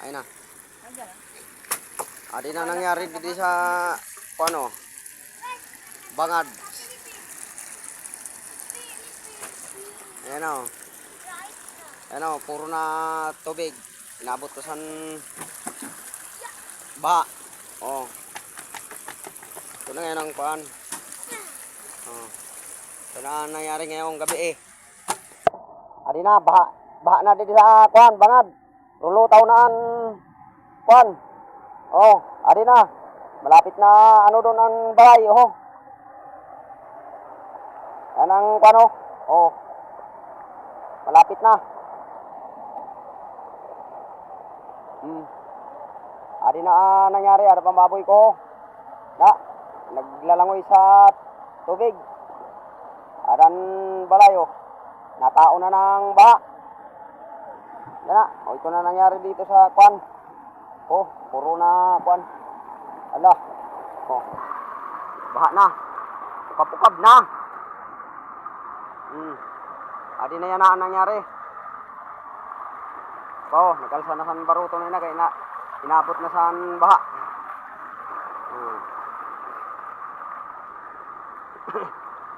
Ayun na. Andiyan ah. Adi na nangyari dito sa ano, bangad. Ayan o. Ayan o, puro na tubig. Inabot ko san baha. Oh. Ito na ngayon ang paan. Oh. Ito na nangyari ngayong gabi eh. Adi na, baha na dito sa kuan, bangad. Rulutaw na ang kuan. Oh, adi na. Malapit na ano doon ang bahay, oh. Yan ang kuan oh. Oh. Malapit na. Adi na nangyari, ada pang baboy ko. Na, naglalangoy sa tubig. Adan balayo. Natao na ng baha. Yan na, o ito na nangyari dito sa kuan. Oh, puro na kuan. Ala. Oh. Baha na. Pukab-pukab na. Adi na yan na nangyari. Oh, nakalsa na san baruto na kay na inabot na san baha.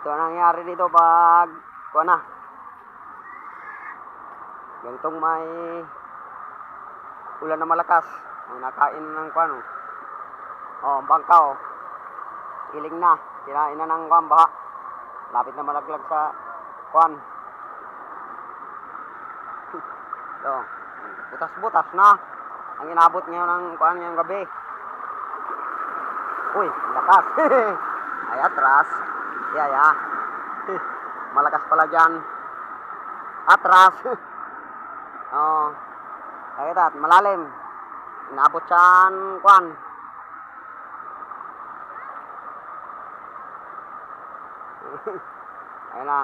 Ito ang nangyari dito pag kuha na. Gantong may ulan na malakas. May nakain ng kuha no. Oh, bangka oh. Iling na. Kinain na ng kuha baha. Lapit na malaglag sa kuhan. Ito. Butas-butas na. Ang inabot ngayon ng kuhan ngayong gabi. Uy, lakas. Ay, atras. Yaya. Malakas pala dyan. Atras. Oh. Kaya malalim. Inabot siyan kuhan. Ayun na.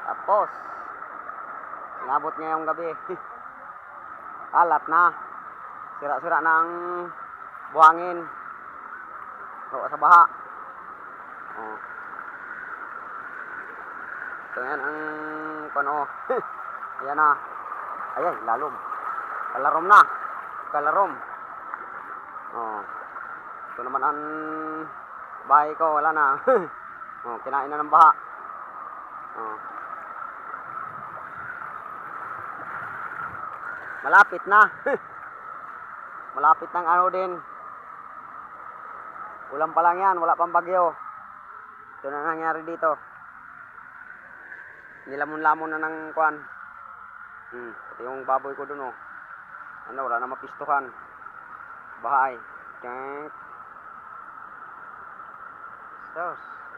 Tapos inabot ngayong gabi. Alat na. Sira-sira ng buhangin. O sa baha. Oh. Ito yan ang ano. Ayan na. Ayan, lalom. Kalarom na. Kalarom. Oh. Ito naman ang bahay ko, wala na. Oh, kinain na ng baha. Oh. Malapit na. Malapit ng ano din. Ulan pa lang yan, wala pang bagyo. Ito na nangyari dito. Nilamon-lamon na ng kuan. Pati yung baboy ko dun oh. Ano, wala na mapistuhan. Bahay. Sos.